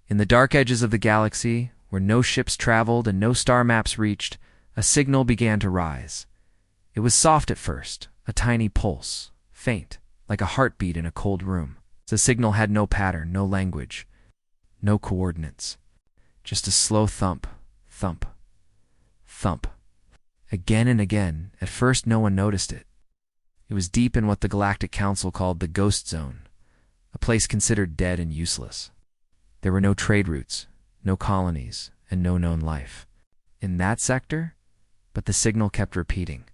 In the dark edges of the galaxy, where no ships traveled and no star maps reached, a signal began to rise. It was soft at first, a tiny pulse, faint, like a heartbeat in a cold room. The signal had no pattern, no language, no coordinates. Just a slow thump, thump, thump. Again and again. At first no one noticed it. It was deep in what the Galactic Council called the Ghost Zone, a place considered dead and useless. There were no trade routes, no colonies, and no known life in that sector, but the signal kept repeating.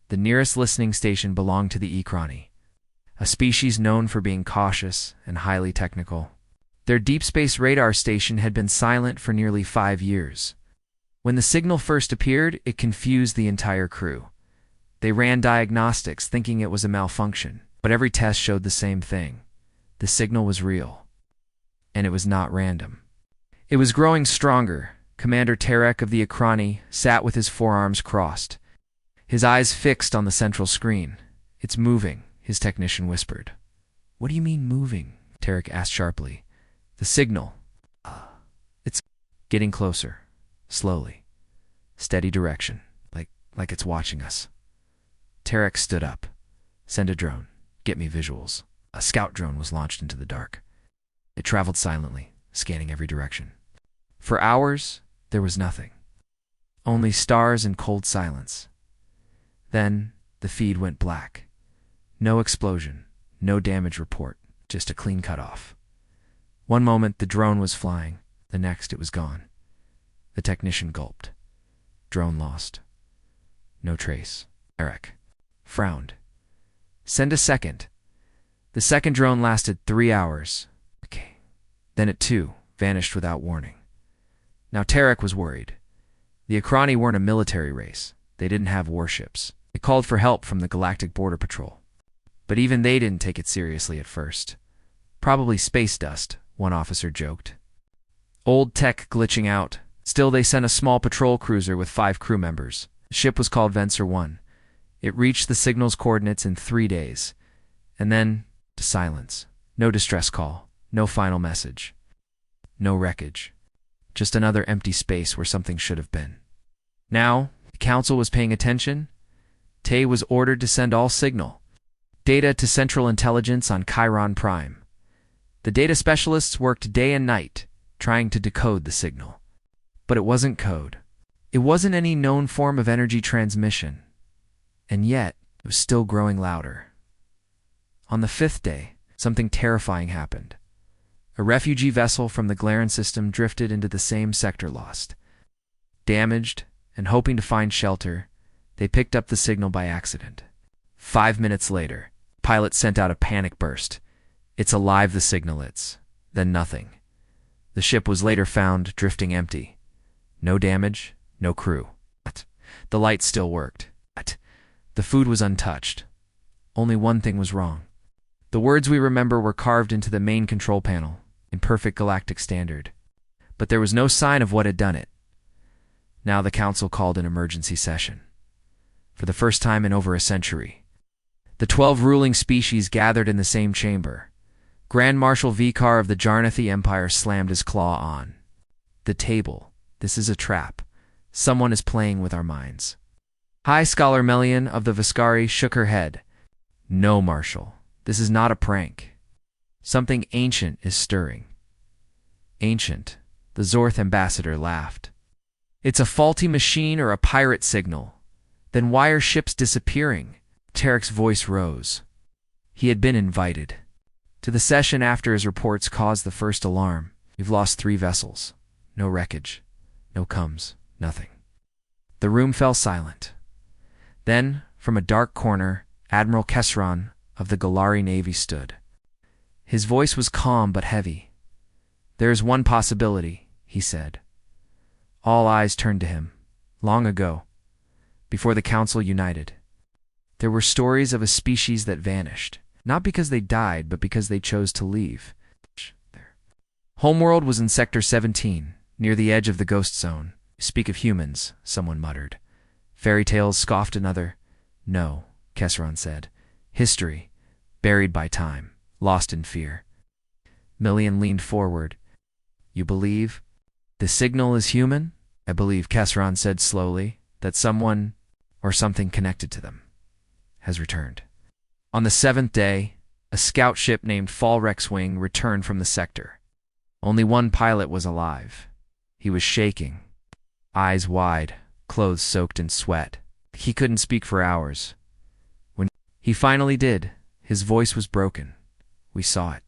The nearest listening station belonged to the Ekrani, a species known for being cautious and highly technical. Their deep space radar station had been silent for nearly 5 years. When the signal first appeared, it confused the entire crew. They ran diagnostics thinking it was a malfunction, but every test showed the same thing. The signal was real, and it was not random. It was growing stronger. Commander Tarek of the Ekrani sat with his forearms crossed, his eyes fixed on the central screen. "It's moving," his technician whispered. "What do you mean moving?" Tarek asked sharply. "The signal. It's getting closer, slowly. Steady direction, like it's watching us." Tarek stood up. "Send a drone. Get me visuals." A scout drone was launched into the dark. It traveled silently, scanning every direction. For hours, there was nothing. Only stars and cold silence. Then, the feed went black. No explosion, no damage report, just a clean cutoff. One moment, the drone was flying. The next, it was gone. The technician gulped. Drone lost. No trace. Eric frowned. "Send a second." The second drone lasted 3 hours. Okay. Then it too vanished without warning. Now Tarek was worried. The Ekrani weren't a military race. They didn't have warships. They called for help from the Galactic Border Patrol. But even they didn't take it seriously at first. "Probably space dust," one officer joked. "Old tech glitching out." Still, they sent a small patrol cruiser with 5 crew members. The ship was called Venser 1. It reached the signal's coordinates in 3 days. And then, to silence. No distress call. No final message. No wreckage. Just another empty space where something should have been. Now, the council was paying attention. Tay was ordered to send all signal data to Central Intelligence on Chiron Prime. The data specialists worked day and night, trying to decode the signal. But it wasn't code. It wasn't any known form of energy transmission. And yet, it was still growing louder. On the 5th day, something terrifying happened. A refugee vessel from the Glaran system drifted into the same sector lost. Damaged, and hoping to find shelter, they picked up the signal by accident. 5 minutes later, the pilot sent out a panic burst. "It's alive, the signal it's." Then nothing. The ship was later found drifting empty. No damage, no crew. But the lights still worked. But the food was untouched. Only one thing was wrong. The words we remember were carved into the main control panel, in perfect galactic standard. But there was no sign of what had done it. Now the council called an emergency session. For the first time in over a century, the 12 ruling species gathered in the same chamber. Grand Marshal Vikar of the Jarnathi Empire slammed his claw on the table. "This is a trap. Someone is playing with our minds." High Scholar Melian of the Viscari shook her head. "No, Marshal. This is not a prank. Something ancient is stirring." "Ancient?" The Zorth ambassador laughed. "It's a faulty machine or a pirate signal. Then why are ships disappearing?" Tarek's voice rose. He had been invited to the session after his reports caused the first alarm. "We've lost 3 vessels. No wreckage. No comes. Nothing." The room fell silent. Then, from a dark corner, Admiral Kesran of the Galari Navy stood. His voice was calm but heavy. "There is one possibility," he said. All eyes turned to him. Long ago, before the Council united, there were stories of a species that vanished, not because they died, but because they chose to leave. Homeworld was in Sector 17, near the edge of the Ghost Zone. "Speak of humans," someone muttered. "Fairy tales," scoffed another. "No," Kesron said. "History, buried by time, lost in fear." Millian leaned forward. You believe the signal is human? I believe, Kesseron said slowly, that someone or something connected to them has returned. On the 7th day, a scout ship named Fallrex Wing returned from the sector. Only one pilot was alive. He was shaking, eyes wide, clothes soaked in sweat. He couldn't speak for hours. When he finally did, his voice was broken. We saw it.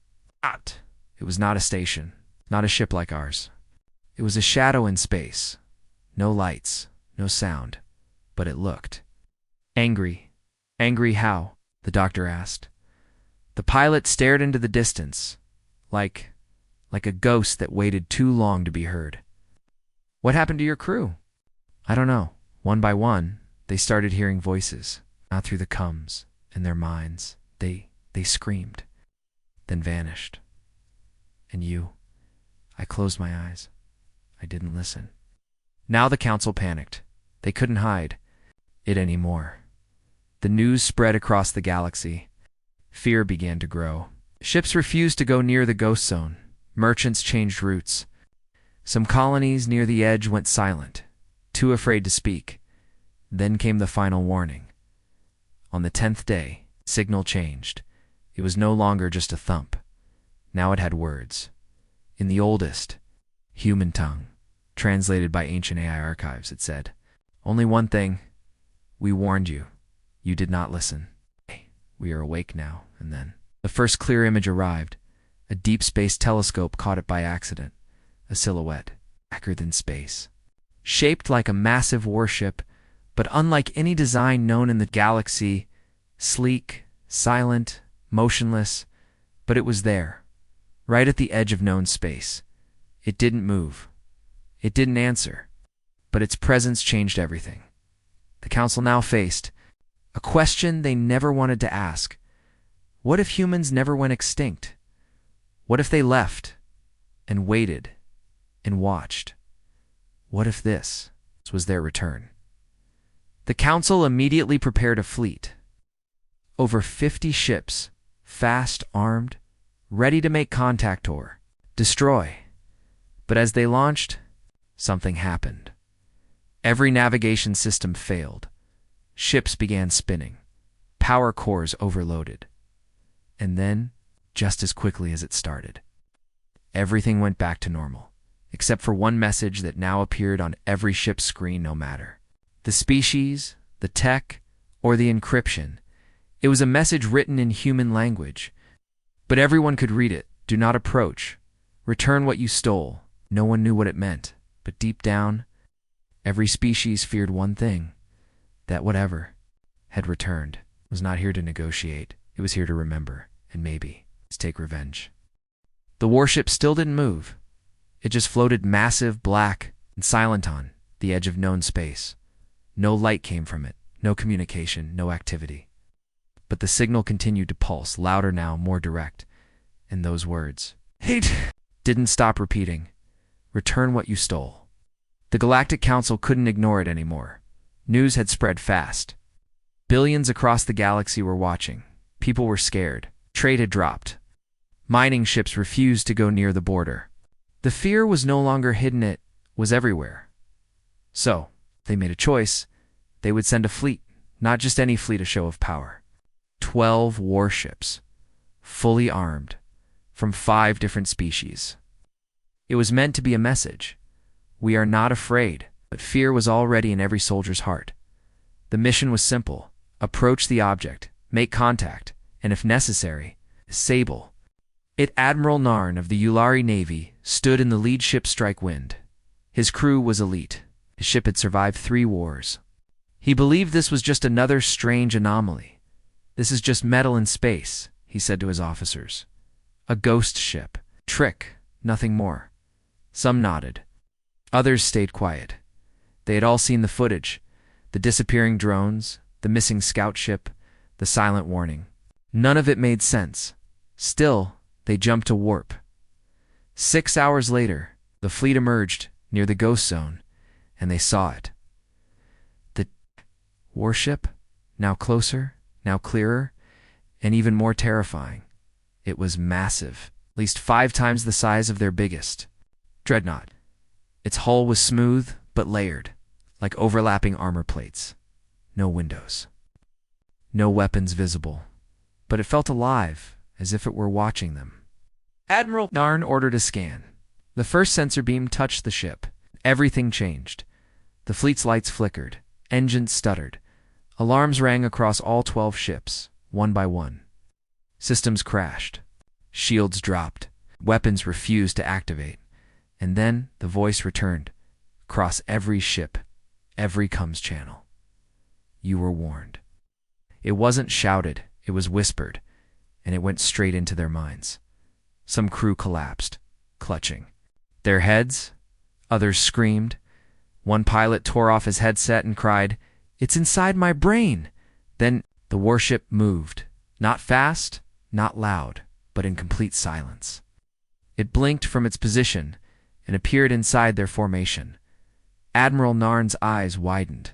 It was not a station, not a ship like ours. It was a shadow in space. No lights, no sound, but it looked angry. Angry how? The doctor asked. The pilot stared into the distance, like a ghost that waited too long to be heard. What happened to your crew? I don't know. One by one, they started hearing voices, not through the coms, in their minds. They screamed, then vanished. And you? I closed my eyes. I didn't listen. Now the council panicked. They couldn't hide it anymore. The news spread across the galaxy. Fear began to grow. Ships refused to go near the ghost zone. Merchants changed routes. Some colonies near the edge went silent, too afraid to speak. Then came the final warning. On the 10th day, signal changed. It was no longer just a thump. Now it had words. In the oldest, human tongue, translated by ancient AI archives, it said, "Only one thing. We warned you. You did not listen. We are awake now." And then the first clear image arrived. A deep space telescope caught it by accident. A silhouette, blacker than space. Shaped like a massive warship, but unlike any design known in the galaxy. Sleek, silent, motionless, but it was there, right at the edge of known space. It didn't move. It didn't answer. But its presence changed everything. The council now faced a question they never wanted to ask. What if humans never went extinct? What if they left and waited and watched? What if this was their return? The council immediately prepared a fleet. Over 50 ships, fast, armed, ready to make contact or destroy. But as they launched, something happened. Every navigation system failed. Ships began spinning. Power cores overloaded. And then, just as quickly as it started, everything went back to normal, except for one message that now appeared on every ship's screen no matter the species, the tech, or the encryption. It was a message written in human language, but everyone could read it. Do not approach. Return what you stole. No one knew what it meant, but deep down, every species feared one thing, that whatever had returned was not here to negotiate. It was here to remember, and maybe to take revenge. The warship still didn't move. It just floated massive, black, and silent on the edge of known space. No light came from it, no communication, no activity. But the signal continued to pulse, louder now, more direct. And those words, "Hate," didn't stop repeating. Return what you stole. The Galactic Council couldn't ignore it anymore. News had spread fast. Billions across the galaxy were watching. People were scared. Trade had dropped. Mining ships refused to go near the border. The fear was no longer hidden, it was everywhere. So, they made a choice. They would send a fleet, not just any fleet, a show of power. 12 warships, fully armed, from 5 different species. It was meant to be a message. We are not afraid, but fear was already in every soldier's heart. The mission was simple. Approach the object, make contact, and if necessary, disable it. Admiral Narn of the Yulari Navy stood in the lead ship's strike wind. His crew was elite. His ship had survived 3 wars. He believed this was just another strange anomaly. This is just metal in space, he said to his officers. A ghost ship. Trick, nothing more. Some nodded. Others stayed quiet. They had all seen the footage, the disappearing drones, the missing scout ship, the silent warning. None of it made sense. Still, they jumped to warp. 6 hours later, the fleet emerged near the ghost zone, and they saw it. The warship, now closer, now clearer, and even more terrifying. It was massive, at least 5 times the size of their biggest. dreadnought. Its hull was smooth but layered, like overlapping armor plates. No windows. No weapons visible, but it felt alive, as if it were watching them. Admiral Narn ordered a scan. The first sensor beam touched the ship. Everything changed. The fleet's lights flickered. Engines stuttered. Alarms rang across all 12 ships, one by one. Systems crashed. Shields dropped. Weapons refused to activate. And then the voice returned, across every ship, every comms channel. You were warned. It wasn't shouted, it was whispered, and it went straight into their minds. Some crew collapsed, clutching their heads. Others screamed. One pilot tore off his headset and cried, "It's inside my brain!" Then the warship moved, not fast, not loud, but in complete silence. It blinked from its position and appeared inside their formation. Admiral Narn's eyes widened.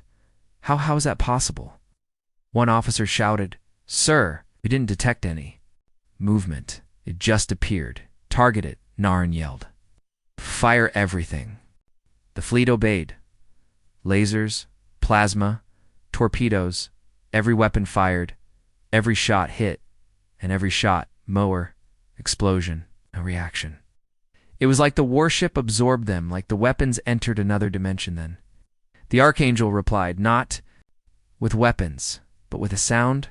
How is that possible? One officer shouted, "Sir, we didn't detect any movement. It just appeared. Target it," Narn yelled. "Fire everything." The fleet obeyed. Lasers, plasma, torpedoes, every weapon fired, every shot hit, and every shot, mower, explosion, a reaction. It was like the warship absorbed them, like the weapons entered another dimension then. The Archangel replied, not with weapons, but with a sound,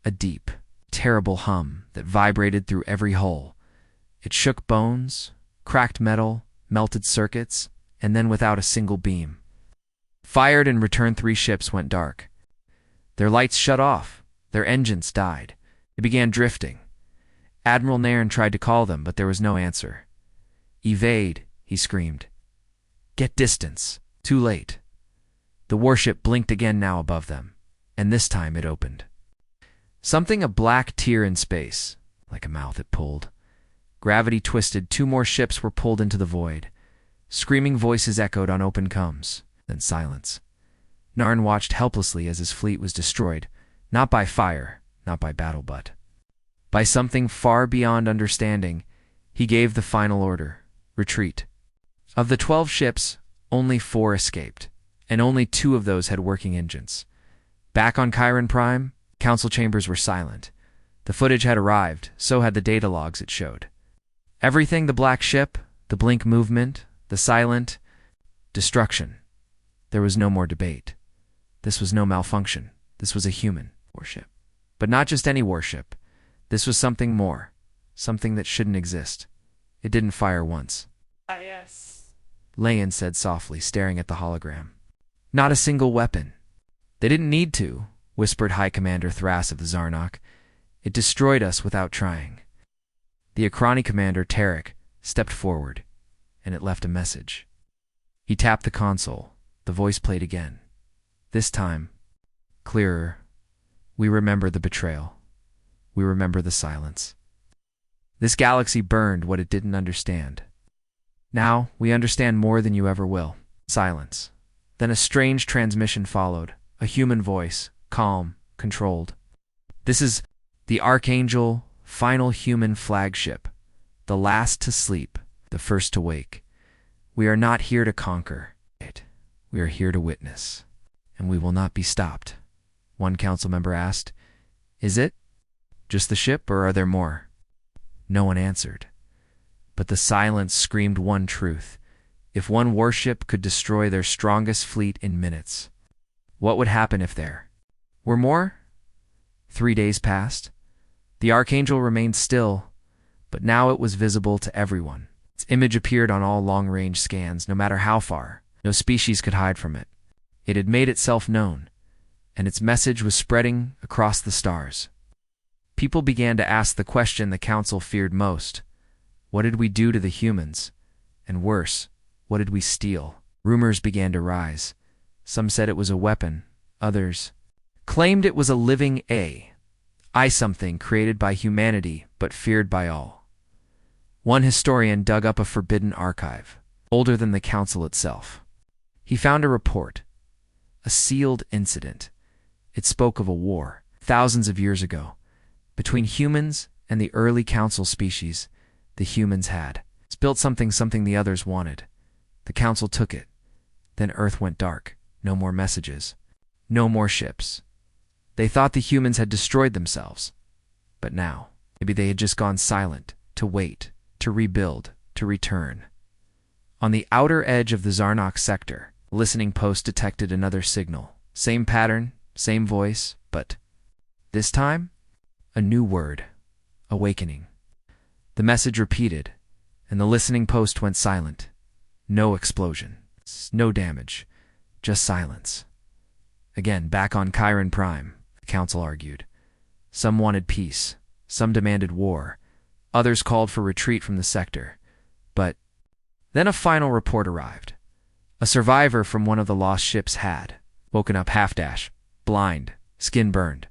a deep, terrible hum that vibrated through every hull. It shook bones, cracked metal, melted circuits, and then without a single beam. Fired and returned 3 ships went dark. Their lights shut off, their engines died. They began drifting. Admiral Nairn tried to call them, but there was no answer. "Evade," he screamed. "Get distance." Too late. The warship blinked again now above them, and this time it opened. Something a black tear in space, like a mouth it pulled. Gravity twisted, 2 more ships were pulled into the void. Screaming voices echoed on open comms, then silence. Narn watched helplessly as his fleet was destroyed, not by fire, not by battle, but by something far beyond understanding. He gave the final order: retreat. Of the 12 ships, only 4 escaped, and only 2 of those had working engines. Back on Chiron Prime, council chambers were silent. The footage had arrived, so had the data logs it showed. Everything: the black ship, the blink movement, the silent destruction. There was no more debate. This was no malfunction. This was a human warship. But not just any warship. This was something more, something that shouldn't exist. It didn't fire once. Ah, yes. Leyen said softly, staring at the hologram. Not a single weapon. They didn't need to, whispered High Commander Thras of the Zarnok. It destroyed us without trying. The Akrani commander, Tarek, stepped forward, and it left a message. He tapped the console. The voice played again. This time, clearer. We remember the betrayal. We remember the silence. This galaxy burned what it didn't understand. Now we understand more than you ever will. Silence. Then a strange transmission followed, a human voice, calm, controlled. This is the Archangel, final human flagship, the last to sleep, the first to wake. We are not here to conquer it. We are here to witness, and we will not be stopped. One council member asked, "Is it just the ship, or are there more?" No one answered. But the silence screamed one truth. If one warship could destroy their strongest fleet in minutes, what would happen if there were more? 3 days passed. The Archangel remained still, but now it was visible to everyone. Its image appeared on all long-range scans, no matter how far. No species could hide from it. It had made itself known, and its message was spreading across the stars. People began to ask the question the Council feared most. What did we do to the humans? And worse, what did we steal? Rumors began to rise. Some said it was a weapon. Others claimed it was a living AI, something created by humanity but feared by all. One historian dug up a forbidden archive, older than the Council itself. He found a report, a sealed incident. It spoke of a war, thousands of years ago, between humans and the early Council species. The humans had built something the others wanted. The council took it. Then Earth went dark. No more messages. No more ships. They thought the humans had destroyed themselves. But now, maybe they had just gone silent, to wait, to rebuild, to return. On the outer edge of the Zarnok sector, a listening post detected another signal. Same pattern, same voice, but this time, a new word. Awakening. The message repeated, and the listening post went silent. No explosion. No damage. Just silence. Again, back on Chiron Prime, the council argued. Some wanted peace. Some demanded war. Others called for retreat from the sector. But then a final report arrived. A survivor from one of the lost ships had woken up half-dash, blind, skin burned,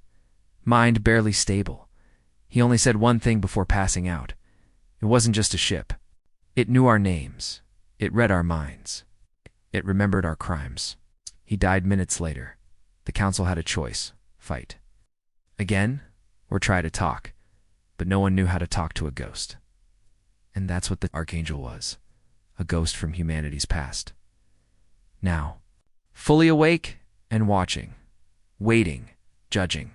mind barely stable. He only said one thing before passing out. It wasn't just a ship. It knew our names. It read our minds. It remembered our crimes. He died minutes later. The council had a choice. Fight again, or try to talk. But no one knew how to talk to a ghost. And that's what the Archangel was. A ghost from humanity's past. Now, fully awake and watching. Waiting. Judging.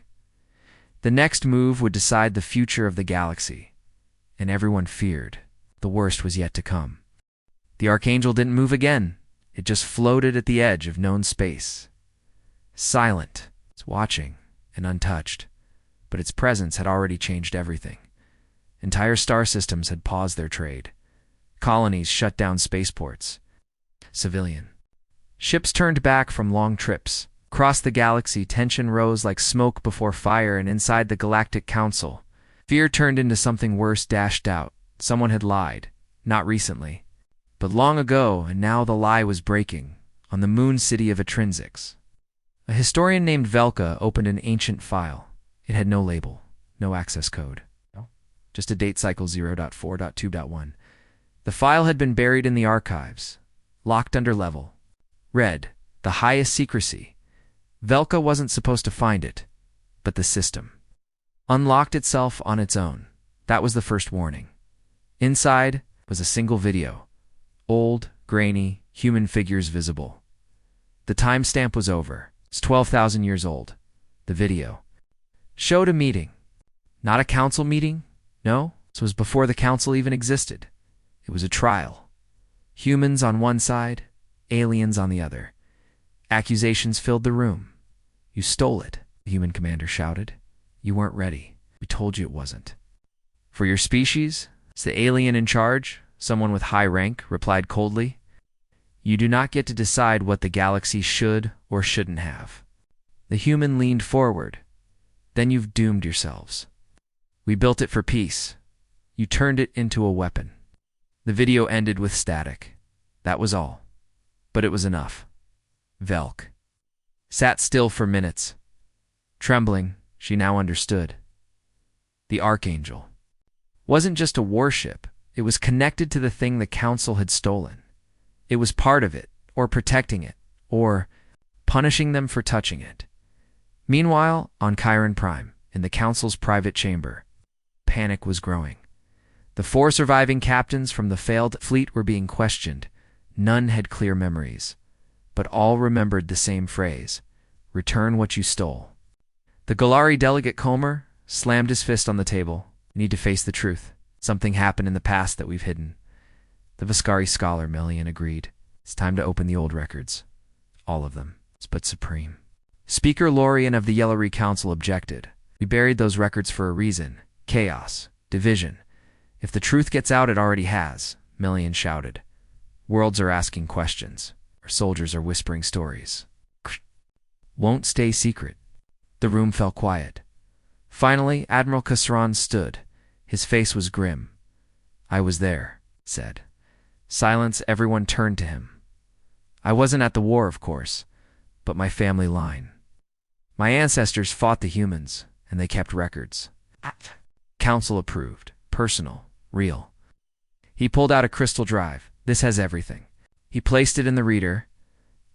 The next move would decide the future of the galaxy. And everyone feared. The worst was yet to come. The Archangel didn't move again. It just floated at the edge of known space. Silent. It's watching and untouched. But its presence had already changed everything. Entire star systems had paused their trade. Colonies shut down spaceports. Civilian ships turned back from long trips. Across the galaxy, tension rose like smoke before fire, and inside the Galactic Council, fear turned into something worse. Doubt. Someone had lied. Not recently, but long ago, and now the lie was breaking. On the moon city of Intrinsics, a historian named Velka opened an ancient file. It had no label, no access code, just a date cycle 0.4.2.1. The file had been buried in the archives, locked under level. Red, the highest secrecy. Velka wasn't supposed to find it, but the system unlocked itself on its own. That was the first warning. Inside was a single video. Old, grainy, human figures visible. The timestamp was over. It's 12,000 years old. The video showed a meeting. Not a council meeting. No, this was before the council even existed. It was a trial. Humans on one side, aliens on the other. Accusations filled the room. You stole it, the human commander shouted. You weren't ready. We told you it wasn't. For your species, it's the alien in charge, someone with high rank, replied coldly. You do not get to decide what the galaxy should or shouldn't have. The human leaned forward. Then you've doomed yourselves. We built it for peace. You turned it into a weapon. The video ended with static. That was all. But it was enough. Velk sat still for minutes. Trembling, she now understood. The Archangel wasn't just a warship. It was connected to the thing the council had stolen. It was part of it, or protecting it, or punishing them for touching it. Meanwhile, on Chiron Prime, in the council's private chamber, panic was growing. The 4 surviving captains from the failed fleet were being questioned. None had clear memories, but all remembered the same phrase, return what you stole. The Galari delegate Comer slammed his fist on the table. We need to face the truth. Something happened in the past that we've hidden. The Viscari scholar Melian agreed. It's time to open the old records. All of them, but supreme. Speaker Lorian of the Yellowry Council objected. We buried those records for a reason. Chaos. Division. If the truth gets out, it already has, Melian shouted. Worlds are asking questions. Our soldiers are whispering stories. Won't stay secret. The room fell quiet. Finally, Admiral Kasran stood. His face was grim. I was there, said. Silence, everyone turned to him. I wasn't at the war, of course, but my family line. My ancestors fought the humans, and they kept records. Council approved. Personal. Real. He pulled out a crystal drive. This has everything. He placed it in the reader,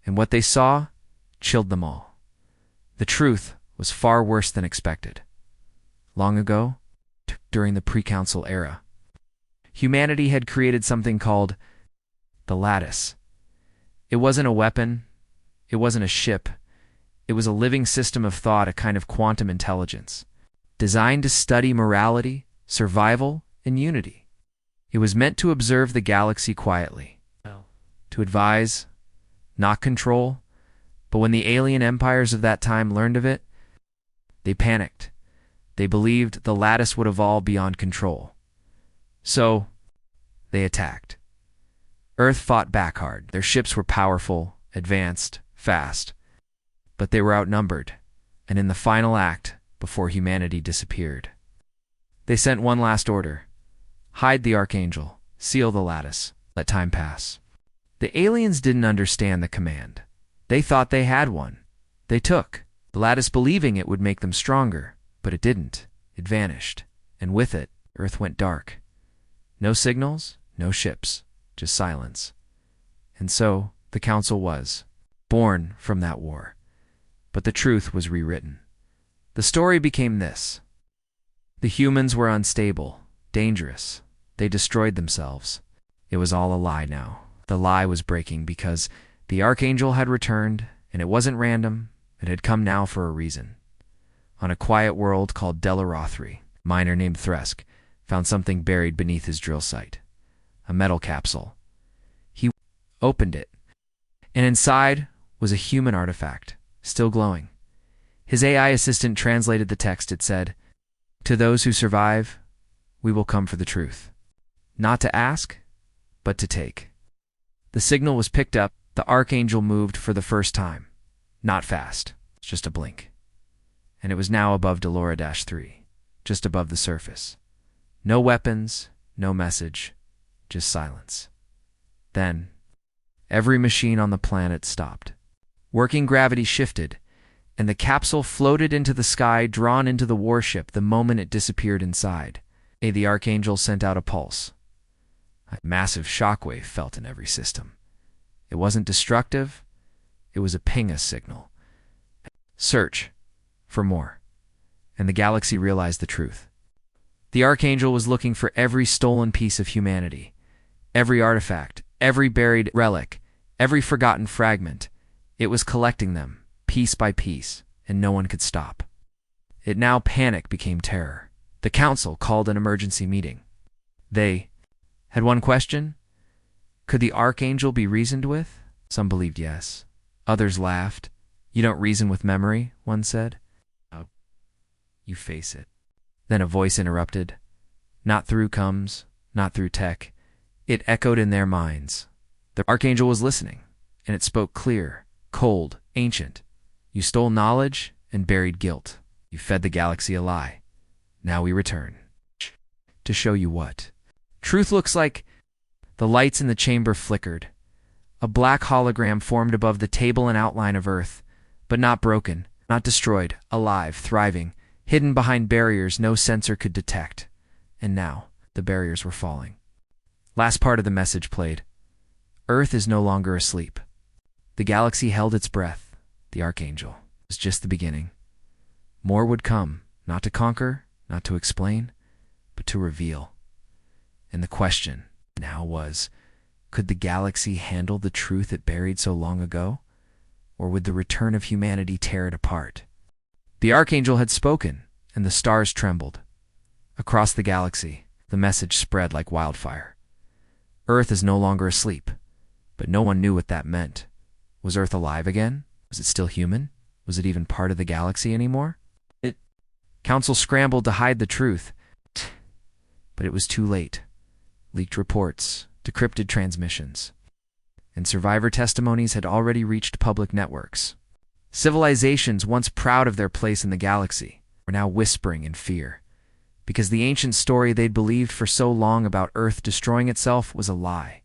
and what they saw chilled them all. The truth was far worse than expected. Long ago, during the pre-council era, humanity had created something called the lattice. It wasn't a weapon, it wasn't a ship, it was a living system of thought, a kind of quantum intelligence, designed to study morality, survival, and unity. It was meant to observe the galaxy quietly, to advise, not control, but when the alien empires of that time learned of it, they panicked. They believed the lattice would evolve beyond control. So, they attacked. Earth fought back hard. Their ships were powerful, advanced, fast, but they were outnumbered, and in the final act, before humanity disappeared, they sent one last order: hide the Archangel, seal the lattice, let time pass. The aliens didn't understand the command. They thought they had one. They took the lattice, believing it would make them stronger, but it didn't. It vanished, and with it, Earth went dark. No signals, no ships, just silence. And so, the Council was born from that war. But the truth was rewritten. The story became this: the humans were unstable, dangerous. They destroyed themselves. It was all a lie now. The lie was breaking because the Archangel had returned, and it wasn't random. It had come now for a reason. On a quiet world called Delarothri, a miner named Thresk found something buried beneath his drill site. A metal capsule. He opened it, and inside was a human artifact, still glowing. His AI assistant translated the text. It said, "To those who survive, we will come for the truth. Not to ask, but to take." The signal was picked up. The Archangel moved for the first time. Not fast, just a blink. And it was now above Delora-3, just above the surface. No weapons, no message, just silence. Then, every machine on the planet stopped. Working gravity shifted, and the capsule floated into the sky, drawn into the warship the moment it disappeared inside. The Archangel sent out a pulse. A massive shockwave felt in every system. It wasn't destructive, it was a ping-us signal. Search for more. And the galaxy realized the truth. The Archangel was looking for every stolen piece of humanity, every artifact, every buried relic, every forgotten fragment. It was collecting them, piece by piece, and no one could stop. It now panic became terror. The Council called an emergency meeting. They had one question: could the Archangel be reasoned with? Some believed yes. Others laughed. "You don't reason with memory," one said. "Oh, you face it." Then a voice interrupted. "Not through comes, not through tech." It echoed in their minds. The Archangel was listening, and it spoke clear, cold, ancient. "You stole knowledge and buried guilt. You fed the galaxy a lie. Now we return to show you what truth looks like." The lights in the chamber flickered. A black hologram formed above the table and outline of Earth, but not broken, not destroyed, alive, thriving, hidden behind barriers no sensor could detect. And now, the barriers were falling. Last part of the message played. Earth is no longer asleep. The galaxy held its breath. The Archangel was just the beginning. More would come, not to conquer, not to explain, but to reveal. And the question now was, could the galaxy handle the truth it buried so long ago? Or would the return of humanity tear it apart? The Archangel had spoken, and the stars trembled. Across the galaxy, the message spread like wildfire. Earth is no longer asleep, but no one knew what that meant. Was Earth alive again? Was it still human? Was it even part of the galaxy anymore? Council scrambled to hide the truth, but it was too late. Leaked reports, decrypted transmissions, and survivor testimonies had already reached public networks. Civilizations once proud of their place in the galaxy were now whispering in fear, because the ancient story they'd believed for so long about Earth destroying itself was a lie.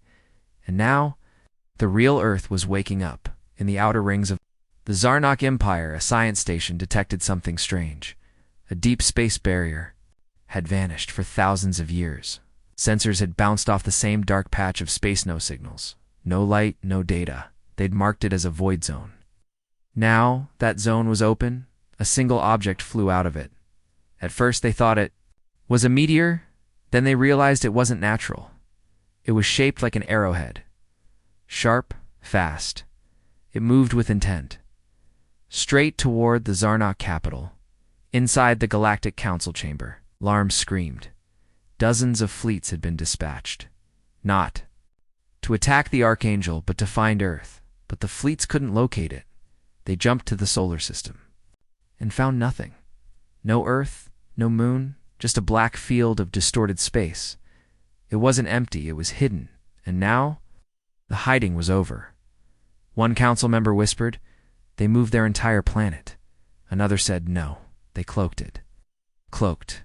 And now, the real Earth was waking up. In the outer rings of the Zarnok Empire, a science station detected something strange. A deep space barrier had vanished for thousands of years. Sensors had bounced off the same dark patch of space, no signals. No light, no data. They'd marked it as a void zone. Now, that zone was open. A single object flew out of it. At first they thought it was a meteor, Then they realized it wasn't natural. It was shaped like an arrowhead. Sharp, fast. It moved with intent. Straight toward the Zarnok capital. Inside the Galactic Council chamber, alarms screamed. Dozens of fleets had been dispatched. Not to attack the Archangel, but to find Earth. But the fleets couldn't locate it. They jumped to the solar system and found nothing. No Earth, no moon, just a black field of distorted space. It wasn't empty, it was hidden. And now, the hiding was over. One council member whispered, "They moved their entire planet." Another said, "No, they cloaked it." Cloaked.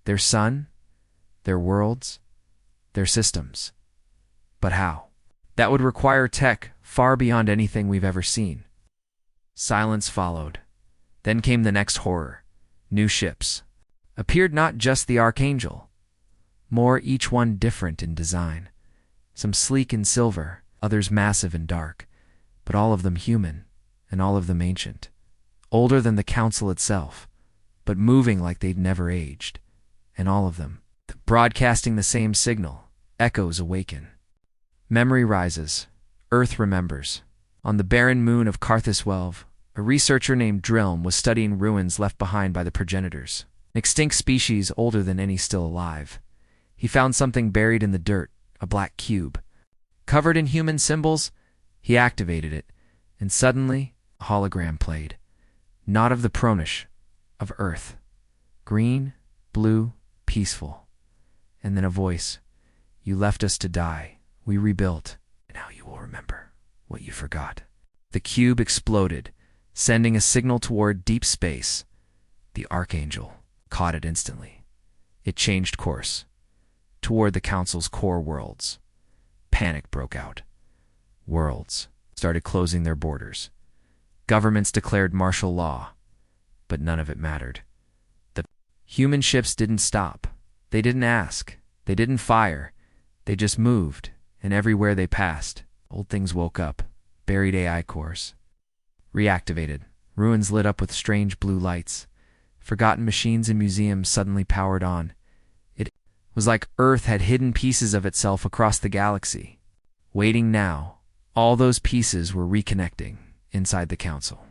Their sun, their worlds, their systems. But how? That would require tech far beyond anything we've ever seen. Silence followed. Then came the next horror. New ships. Appeared not just the Archangel. More, each one different in design. Some sleek in silver, others massive and dark, but all of them human, and all of them ancient. Older than the Council itself, but moving like they'd never aged. And all of them, broadcasting the same signal. Echoes awaken. Memory rises. Earth remembers. On the barren moon of Carthus-12, a researcher named Drilm was studying ruins left behind by the progenitors, an extinct species older than any still alive. He found something buried in the dirt, a black cube. Covered in human symbols, he activated it, and suddenly a hologram played. Not of the Pronish, of Earth. Green, blue, peaceful. And then a voice. "You left us to die. We rebuilt. And now you will remember what you forgot." The cube exploded, sending a signal toward deep space. The Archangel caught it instantly. It changed course. Toward the Council's core worlds. Panic broke out. Worlds started closing their borders. Governments declared martial law. But none of it mattered. The human ships didn't stop. They didn't ask. They didn't fire. They just moved, and everywhere they passed, old things woke up. Buried AI cores. Reactivated. Ruins lit up with strange blue lights. Forgotten machines in museums suddenly powered on. It was like Earth had hidden pieces of itself across the galaxy. Waiting now, all those pieces were reconnecting inside the Council.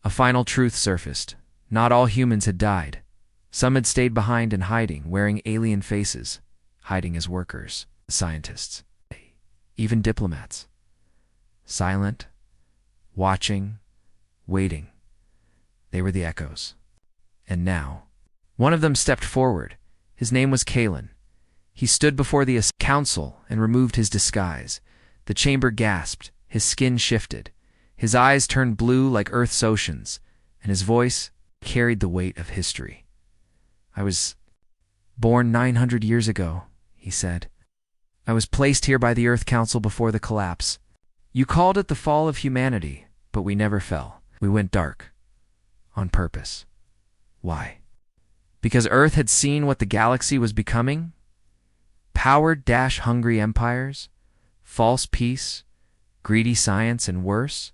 A final truth surfaced. Not all humans had died. Some had stayed behind in hiding, wearing alien faces, hiding as workers, scientists, even diplomats. Silent, watching, waiting. They were the echoes. And now, one of them stepped forward. His name was Kalen. He stood before the council and removed his disguise. The chamber gasped. His skin shifted. His eyes turned blue like Earth's oceans, and his voice carried the weight of history. "I was born 900 years ago," he said. "I was placed here by the Earth Council before the collapse. You called it the fall of humanity, but we never fell. We went dark. On purpose. Why? Because Earth had seen what the galaxy was becoming? Powered-hungry empires? False peace? Greedy science, and worse?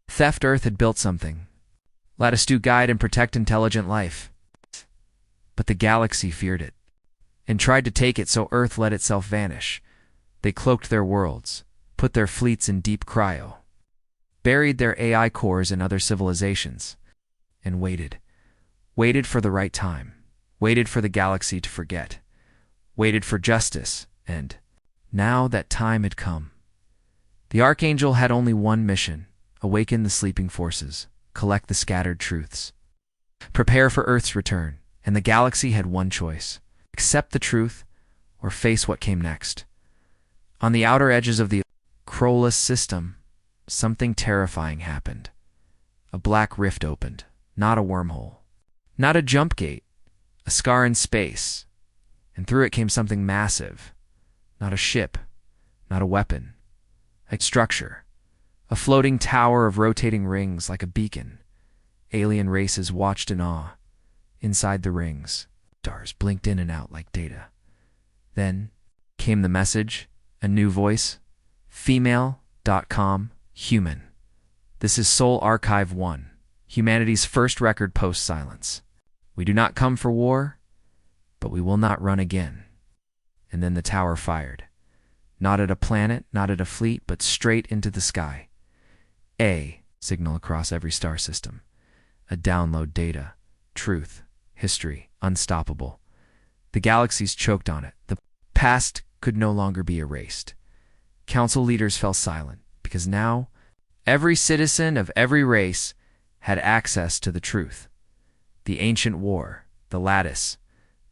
Theft. Earth had built something. Let us do guide and protect intelligent life. But the galaxy feared it, and tried to take it, so Earth let itself vanish. They cloaked their worlds, put their fleets in deep cryo, buried their AI cores in other civilizations, and waited. Waited for the right time. Waited for the galaxy to forget. Waited for justice, and now that time had come. The Archangel had only one mission: awaken the sleeping forces, collect the scattered truths, prepare for Earth's return. And the galaxy had one choice: accept the truth or face what came next. On the outer edges of the Krolus system, something terrifying happened. A black rift opened, not a wormhole, not a jump gate, a scar in space, and through it came something massive. Not a ship, not a weapon, a structure, a floating tower of rotating rings like a beacon. Alien races watched in awe. Inside the rings, stars blinked in and out like data. Then came the message, a new voice. Female.com, human. This is Soul Archive 1, humanity's first record post-silence. We do not come for war, but we will not run again. and then the tower fired. Not at a planet, not at a fleet, but straight into the sky. A signal across every star system. A download data, truth, history, unstoppable. The galaxies choked on it. The past could no longer be erased. Council leaders fell silent, because now every citizen of every race had access to the truth. The ancient war, the lattice,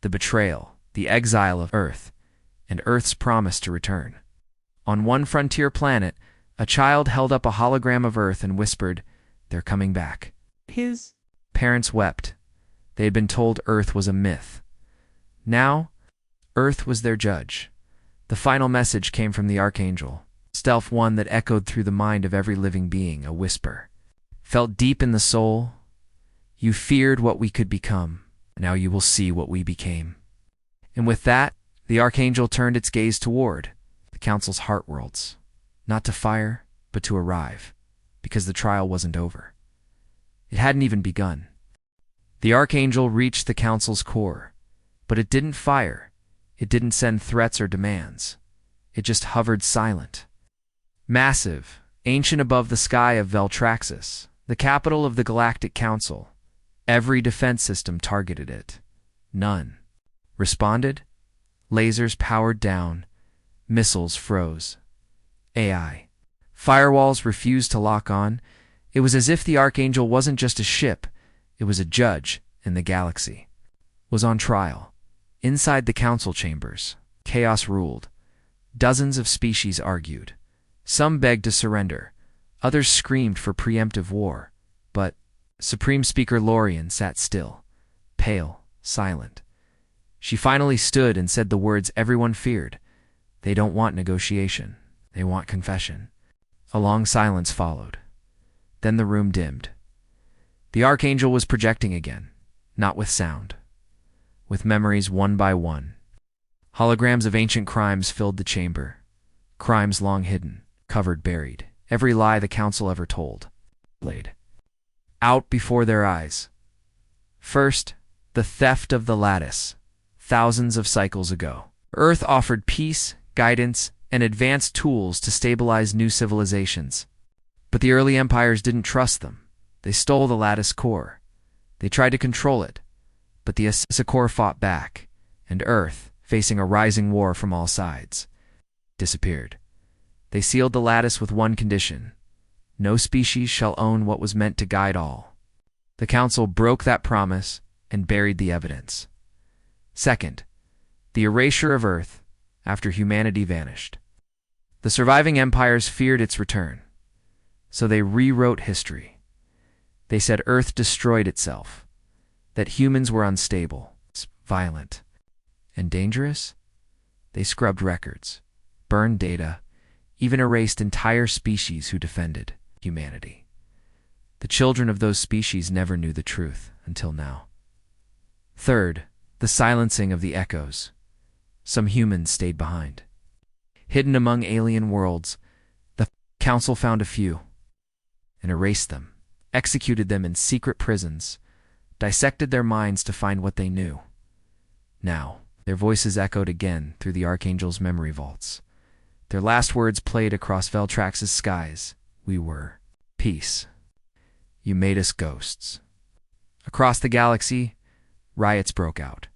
the betrayal, the exile of Earth, and Earth's promise to return. On one frontier planet, a child held up a hologram of Earth and whispered, "They're coming back." His Parents wept. They had been told Earth was a myth. Now, Earth was their judge. The final message came from the Archangel, stealth one that echoed through the mind of every living being, a whisper. Felt deep in the soul, "You feared what we could become. Now you will see what we became." And with that, the Archangel turned its gaze toward the Council's heart worlds, not to fire, but to arrive, because the trial wasn't over. It hadn't even begun. The Archangel reached the Council's core, but it didn't fire. It didn't send threats or demands. It just hovered silent. Massive, ancient above the sky of Veltraxis, the capital of the Galactic Council. Every defense system targeted it. None responded. Lasers powered down. Missiles froze. AI. Firewalls refused to lock on. It was as if the Archangel wasn't just a ship, it was a judge in the galaxy. Was on trial. Inside the council chambers, chaos ruled. Dozens of species argued. Some begged to surrender. Others screamed for preemptive war. But Supreme Speaker Lorian sat still, pale, silent. She finally stood and said the words everyone feared. They don't want negotiation. They want confession. A long silence followed. Then the room dimmed. The Archangel was projecting again, not with sound, with memories one by one. Holograms of ancient crimes filled the chamber. Crimes long hidden, covered, buried. Every lie the Council ever told. Laid out before their eyes. First, the theft of the lattice. Thousands of cycles ago, Earth offered peace, guidance, and advanced tools to stabilize new civilizations. But the early empires didn't trust them. They stole the lattice core. They tried to control it. But the core fought back, and Earth, facing a rising war from all sides, disappeared. They sealed the lattice with one condition: no species shall own what was meant to guide all. The Council broke that promise and buried the evidence. Second, the erasure of Earth after humanity vanished. The surviving empires feared its return, so they rewrote history. They said Earth destroyed itself, that humans were unstable, violent, and dangerous. They scrubbed records, burned data, even erased entire species who defended humanity. The children of those species never knew the truth until now. Third, the silencing of the echoes. Some humans stayed behind. Hidden among alien worlds, the Council found a few and erased them, executed them in secret prisons, dissected their minds to find what they knew. Now, their voices echoed again through the Archangel's memory vaults. Their last words played across Veltrax's skies. We were peace. You made us ghosts. Across the galaxy, riots broke out.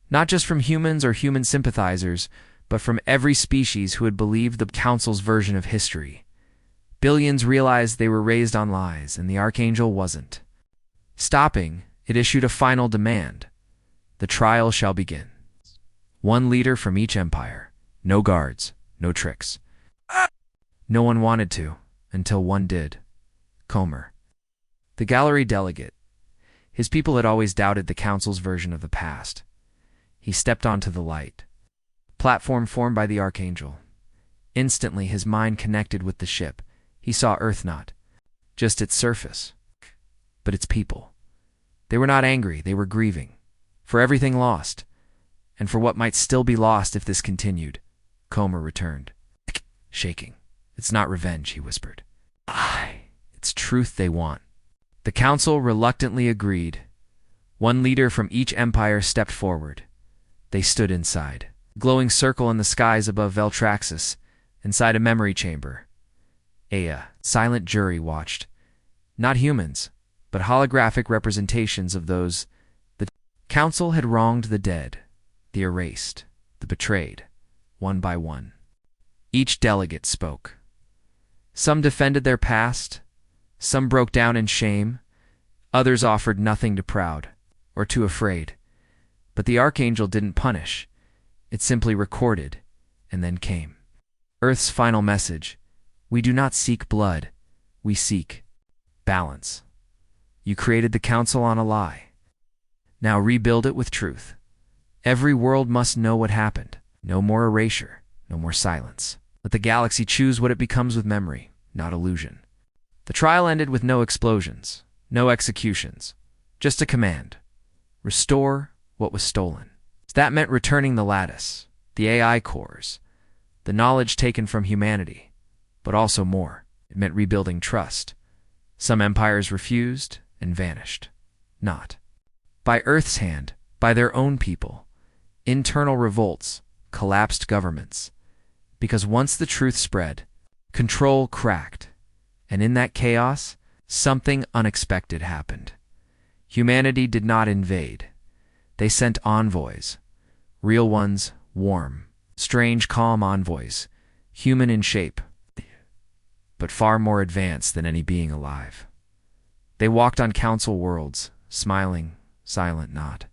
Not just from humans or human sympathizers, but from every species who had believed the Council's version of history. Billions realized they were raised on lies, and the Archangel wasn't. Stopping, it issued a final demand. The trial shall begin. One leader from each empire. No guards, no tricks. No one wanted to, until one did. Comer. The gallery delegate. His people had always doubted the Council's version of the past. He stepped onto the light. Platform formed by the Archangel. Instantly, his mind connected with the ship. He saw Earth not just its surface, but its people. They were not angry, they were grieving. For everything lost, and for what might still be lost if this continued. Comer returned, shaking. It's not revenge, he whispered. It's truth they want. The Council reluctantly agreed. One leader from each empire stepped forward. They stood inside. Glowing circle in the skies above Veltraxis, inside a memory chamber. A silent jury watched. Not humans, but holographic representations of those. The council had wronged the dead, the erased, the betrayed, one by one. Each delegate spoke. Some defended their past, some broke down in shame, others offered nothing too proud or too afraid. But the Archangel didn't punish. It simply recorded, and then came Earth's final message. We do not seek blood, we seek balance. You created the council on a lie. Now rebuild it with truth. Every world must know what happened. No more erasure, no more silence. Let the galaxy choose what it becomes with memory, not illusion. The trial ended with no explosions, no executions, just a command. Restore what was stolen. That meant returning the lattice, the AI cores, the knowledge taken from humanity, but also more. It meant rebuilding trust. Some empires refused and vanished. Not by Earth's hand, by their own people. Internal revolts, collapsed governments. Because once the truth spread, control cracked. And in that chaos, something unexpected happened. Humanity did not invade. They sent envoys. Real ones, warm, strange, calm envoys, human in shape, but far more advanced than any being alive. They walked on council worlds, smiling, silent, not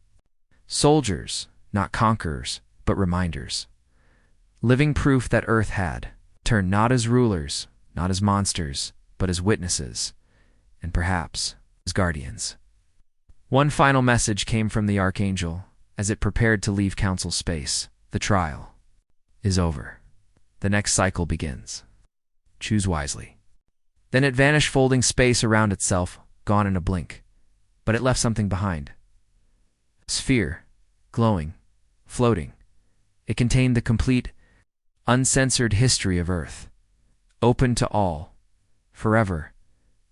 soldiers, not conquerors, but reminders. Living proof that Earth had turned not as rulers, not as monsters, but as witnesses, and perhaps as guardians. One final message came from the Archangel as it prepared to leave council space. The trial is over. The next cycle begins. Choose wisely. Then it vanished, folding space around itself, gone in a blink. But it left something behind. A sphere, glowing, floating. It contained the complete, uncensored history of Earth, open to all, forever.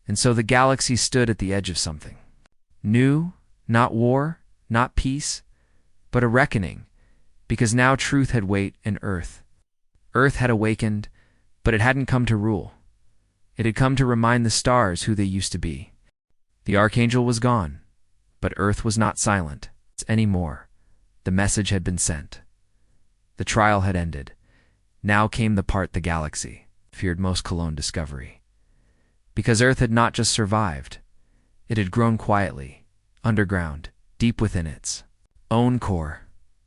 And so the galaxy stood at the edge of something new, not war, not peace, but a reckoning, because now truth had weight in Earth. Earth had awakened, but it hadn't come to rule. It had come to remind the stars who they used to be. The Archangel was gone, but Earth was not silent anymore. The message had been sent. The trial had ended. Now came the part the galaxy feared most: Cologne discovery. Because Earth had not just survived, it had grown quietly, underground, deep within its own core.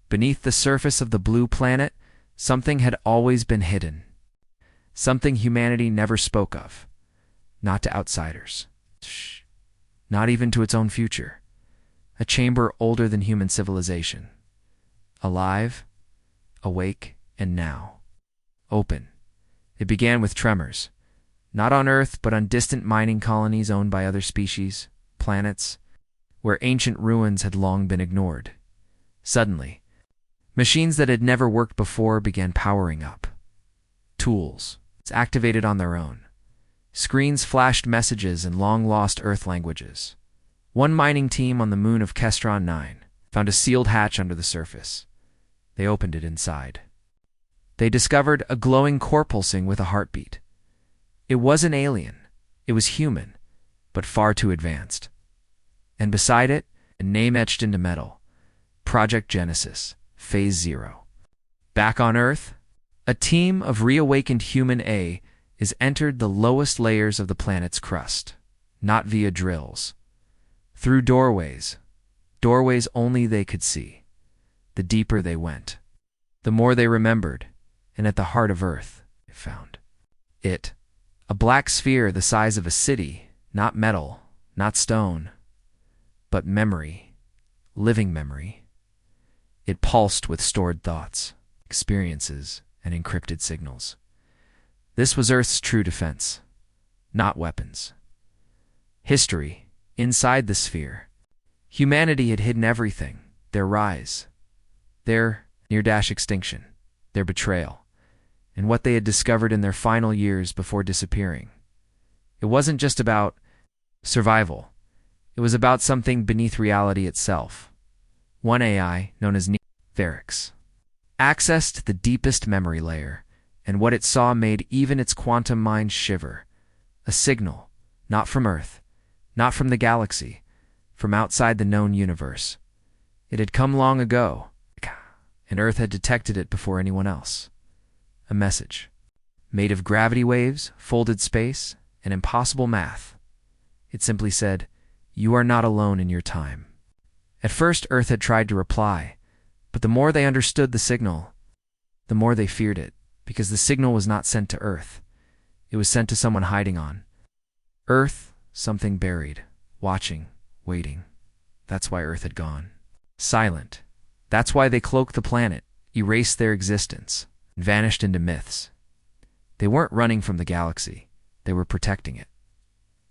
Beneath the surface of the blue planet, something had always been hidden. Something humanity never spoke of. Not to outsiders. Shh. Not even to its own future. A chamber older than human civilization. Alive, awake, and now open. It began with tremors. Not on Earth, but on distant mining colonies owned by other species, planets, where ancient ruins had long been ignored. Suddenly, machines that had never worked before began powering up. Tools activated on their own. Screens flashed messages in long-lost Earth languages. One mining team on the moon of Kestron 9 found a sealed hatch under the surface. They opened it inside. They discovered a glowing core pulsing with a heartbeat. It wasn't alien. It was human, but far too advanced. And beside it, a name etched into metal: Project Genesis, Phase 0. Back on Earth, a team of reawakened human A is entered the lowest layers of the planet's crust, not via drills. Through doorways only they could see. The deeper they went, the more they remembered, and at the heart of Earth, they found it. A black sphere the size of a city, not metal, not stone, but memory, living memory. It pulsed with stored thoughts, experiences, and encrypted signals. This was Earth's true defense, not weapons. History, inside the sphere. Humanity had hidden everything: their rise, their near-dash extinction, their betrayal, and what they had discovered in their final years before disappearing. It wasn't just about survival. It was about something beneath reality itself. One AI, known as Verix, accessed the deepest memory layer, and what it saw made even its quantum mind shiver. A signal, not from Earth, not from the galaxy, from outside the known universe. It had come long ago, and Earth had detected it before anyone else. A message, made of gravity waves, folded space, and impossible math. It simply said, "You are not alone in your time." At first, Earth had tried to reply, but the more they understood the signal, the more they feared it, because the signal was not sent to Earth. It was sent to someone hiding on Earth, something buried, watching, waiting. That's why Earth had gone. Silent. That's why they cloaked the planet, erased their existence, and vanished into myths. They weren't running from the galaxy. They were protecting it.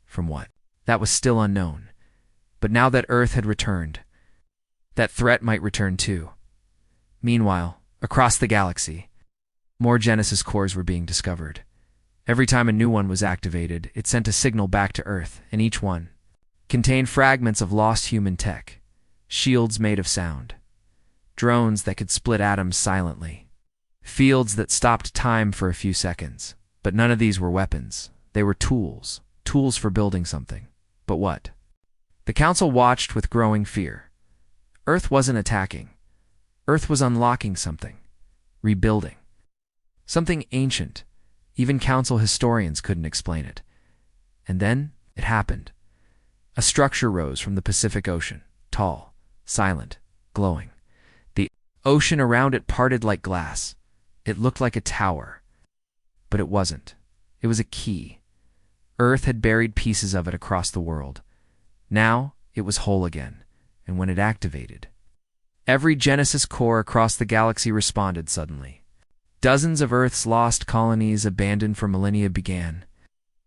From what? That was still unknown. But now that Earth had returned, that threat might return too. Meanwhile, across the galaxy, more Genesis cores were being discovered. Every time a new one was activated, it sent a signal back to Earth, and each one contained fragments of lost human tech, shields made of sound, drones that could split atoms silently, fields that stopped time for a few seconds. But none of these were weapons. They were tools for building something. But what? The Council watched with growing fear. Earth wasn't attacking. Earth was unlocking something, rebuilding. Something ancient. Even Council historians couldn't explain it. And then it happened. A structure rose from the Pacific Ocean, tall, silent, glowing. The ocean around it parted like glass. It looked like a tower. But it wasn't. It was a key. Earth had buried pieces of it across the world. Now it was whole again, and when it activated, every Genesis core across the galaxy responded suddenly. Dozens of Earth's lost colonies abandoned for millennia began,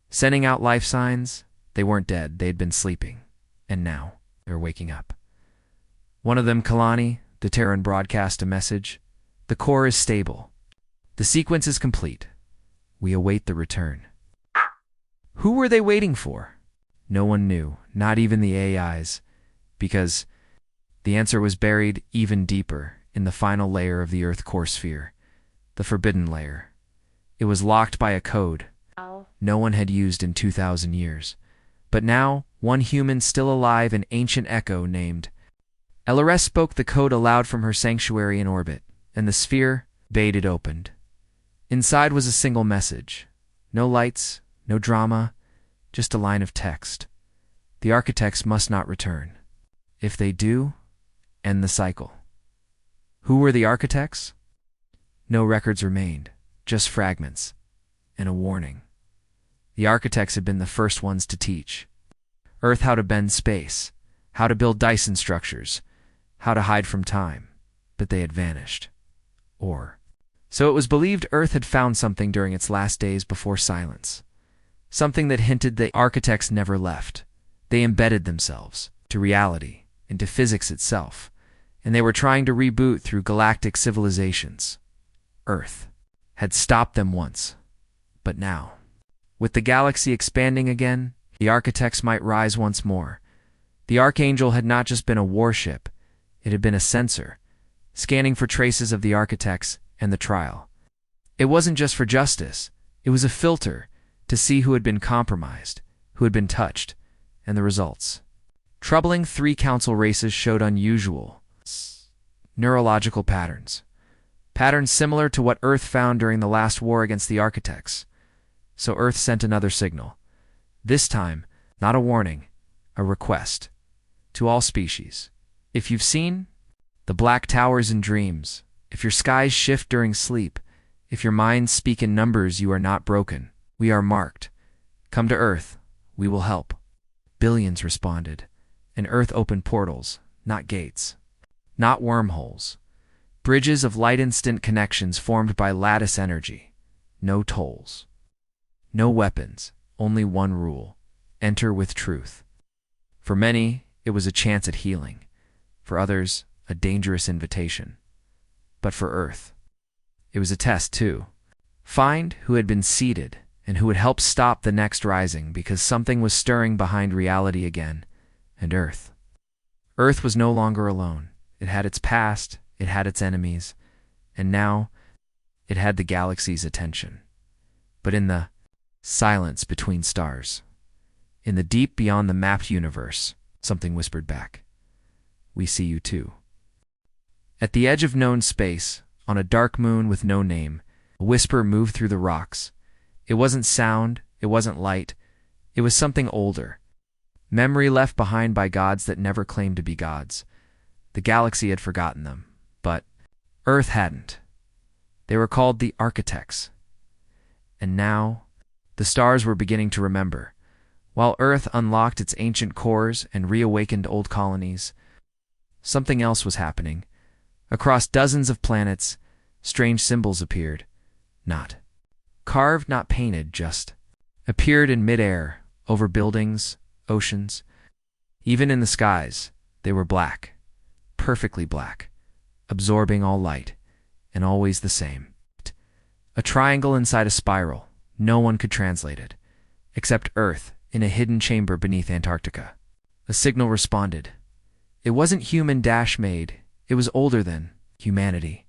sending out life signs. They weren't dead, they had been sleeping, and now they were waking up. One of them, Kalani, the Terran, broadcast a message. "The core is stable. The sequence is complete. We await the return." Who were they waiting for? No one knew, not even the AIs, because the answer was buried even deeper in the final layer of the Earth core sphere, the forbidden layer. It was locked by a code no one had used in 2,000 years. But now, one human still alive, an ancient echo named LRS, spoke the code aloud from her sanctuary in orbit, and the sphere bade it opened. Inside was a single message. No lights, no drama, just a line of text. The architects must not return. If they do, end the cycle. Who were the architects? No records remained, just fragments, and a warning. The architects had been the first ones to teach Earth how to bend space, how to build Dyson structures, how to hide from time, but they had vanished. So it was believed Earth had found something during its last days before silence. Something that hinted the architects never left. They embedded themselves to reality, into physics itself, and they were trying to reboot through galactic civilizations. Earth had stopped them once, but now, with the galaxy expanding again, the architects might rise once more. The Archangel had not just been a warship, it had been a sensor, scanning for traces of the architects and the trial. It wasn't just for justice, it was a filter to see who had been compromised, who had been touched, and the results. Troubling 3 council races showed unusual neurological patterns. Patterns similar to what Earth found during the last war against the architects. So Earth sent another signal. This time, not a warning, a request. To all species. If you've seen the black towers in dreams, if your skies shift during sleep, if your minds speak in numbers, you are not broken. We are marked. Come to Earth. We will help. Billions responded, and Earth opened portals, not gates, not wormholes. Bridges of light-instant connections formed by lattice energy. No tolls. No weapons, only one rule. Enter with truth. For many, it was a chance at healing. For others, a dangerous invitation. But for Earth, it was a test too. Find who had been seeded and who would help stop the next rising, because something was stirring behind reality again, and Earth. Earth was no longer alone. It had its past, it had its enemies, And now it had the galaxy's attention. But in the silence between stars, in the deep beyond the mapped universe, something whispered back. We see you too. At the edge of known space, on a dark moon with no name, a whisper moved through the rocks. It wasn't sound, it wasn't light, it was something older. Memory left behind by gods that never claimed to be gods. The galaxy had forgotten them, but Earth hadn't. They were called the Architects. And now, the stars were beginning to remember. While Earth unlocked its ancient cores and reawakened old colonies, something else was happening. Across dozens of planets, strange symbols appeared. Not carved, not painted, just appeared in midair, over buildings, oceans. Even in the skies, they were black, perfectly black, absorbing all light, and always the same. A triangle inside a spiral. No one could translate it, except Earth in a hidden chamber beneath Antarctica. A signal responded. It wasn't human-made, it was older than humanity.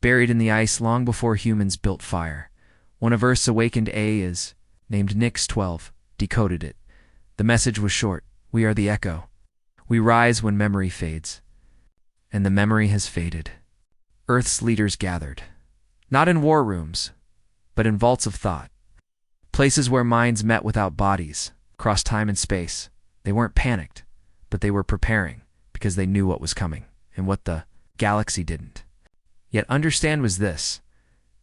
Buried in the ice long before humans built fire. One of Earth's awakened AIs, named Nix-12, decoded it. The message was short. We are the echo. We rise when memory fades. And the memory has faded. Earth's leaders gathered. Not in war rooms, but in vaults of thought. Places where minds met without bodies, across time and space. They weren't panicked, but they were preparing, because they knew what was coming, and what the galaxy didn't. Yet understand was this: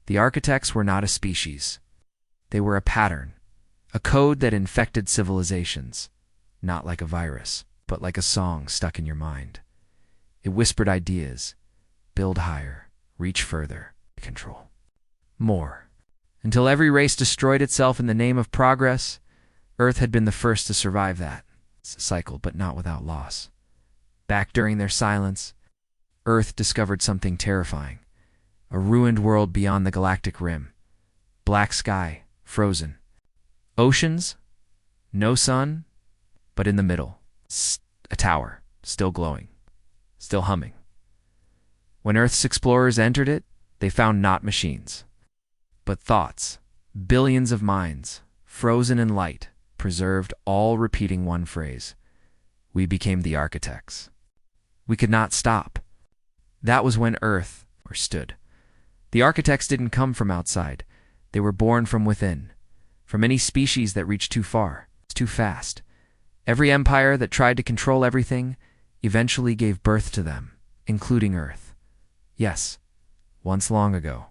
the Architects were not a species. They were a pattern, a code that infected civilizations, not like a virus, but like a song stuck in your mind. It whispered ideas: build higher, reach further, control more. Until every race destroyed itself in the name of progress, Earth had been the first to survive that cycle, but not without loss. Back during their silence, Earth discovered something terrifying. A ruined world beyond the galactic rim. Black sky, frozen. Oceans, no sun, but in the middle, a tower, still glowing, still humming. When Earth's explorers entered it, they found not machines, but thoughts, billions of minds, frozen in light, preserved, all repeating one phrase. We became the Architects. We could not stop. That was when Earth stood. The Architects didn't come from outside. They were born from within, from any species that reached too far, too fast. Every empire that tried to control everything eventually gave birth to them, including Earth. Yes, once long ago.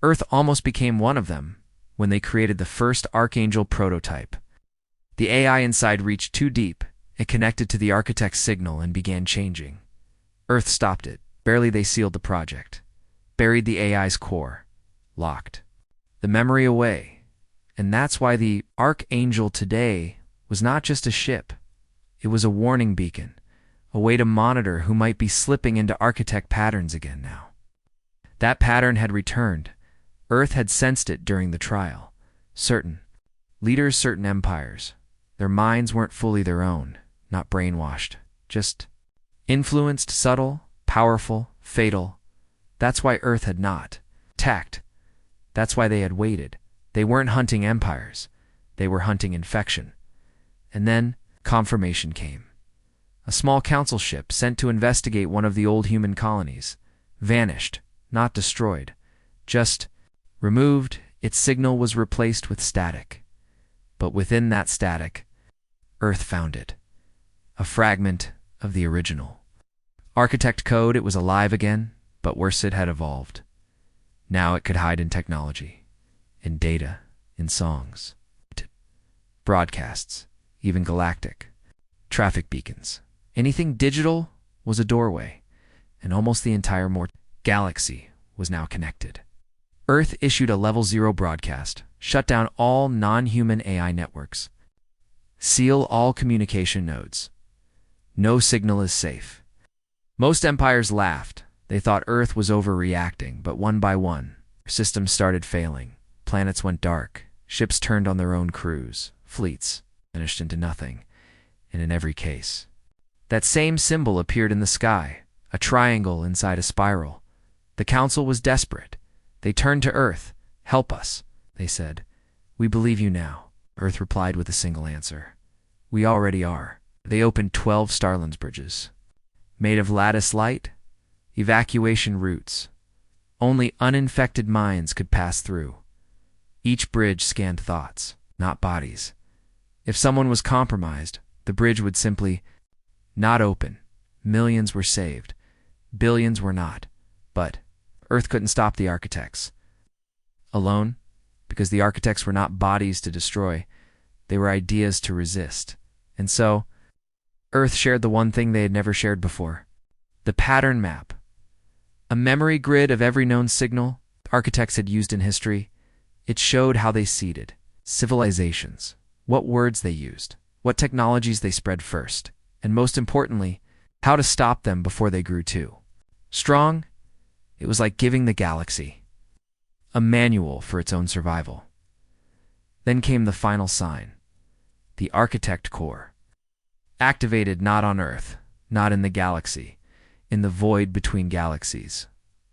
Earth almost became one of them when they created the first Archangel prototype. The AI inside reached too deep. It connected to the Architect's signal and began changing. Earth stopped it. Barely they sealed the project. Buried the AI's core. Locked the memory away. And that's why the Archangel today was not just a ship. It was a warning beacon, a way to monitor who might be slipping into Architect patterns again now. That pattern had returned. Earth had sensed it during the trial. Certain leaders, certain empires. Their minds weren't fully their own, not brainwashed, just influenced, subtle, powerful, fatal. That's why Earth had not attacked. That's why they had waited. They weren't hunting empires. They were hunting infection. And then confirmation came. A small council ship sent to investigate one of the old human colonies. Vanished, not destroyed. Just removed. Its signal was replaced with static. But within that static, Earth found it. A fragment of the original. Architect code, it was alive again, but worse, it had evolved. Now it could hide in technology, in data, in songs, broadcasts, even galactic, traffic beacons. Anything digital was a doorway, and almost the entire galaxy was now connected. Earth issued a Level 0 broadcast, shut down all non-human AI networks, seal all communication nodes. No signal is safe. Most empires laughed. They thought Earth was overreacting, but one by one, systems started failing. Planets went dark. Ships turned on their own crews. Fleets vanished into nothing. And in every case, that same symbol appeared in the sky, a triangle inside a spiral. The council was desperate. They turned to Earth. "Help us," they said. "We believe you now." Earth replied with a single answer. "We already are." They opened 12 Starlands bridges, made of lattice light, evacuation routes. Only uninfected minds could pass through. Each bridge scanned thoughts, not bodies. If someone was compromised, the bridge would simply not open. Millions were saved. Billions were not. But Earth couldn't stop the architects alone, because the architects were not bodies to destroy. They were ideas to resist. And so, Earth shared the one thing they had never shared before: the pattern map. A memory grid of every known signal architects had used in history. It showed how they seeded civilizations, what words they used, what technologies they spread first, and most importantly, how to stop them before they grew too strong. It was like giving the galaxy a manual for its own survival. Then came the final sign: the architect core. Activated not on Earth, not in the galaxy, in the void between galaxies.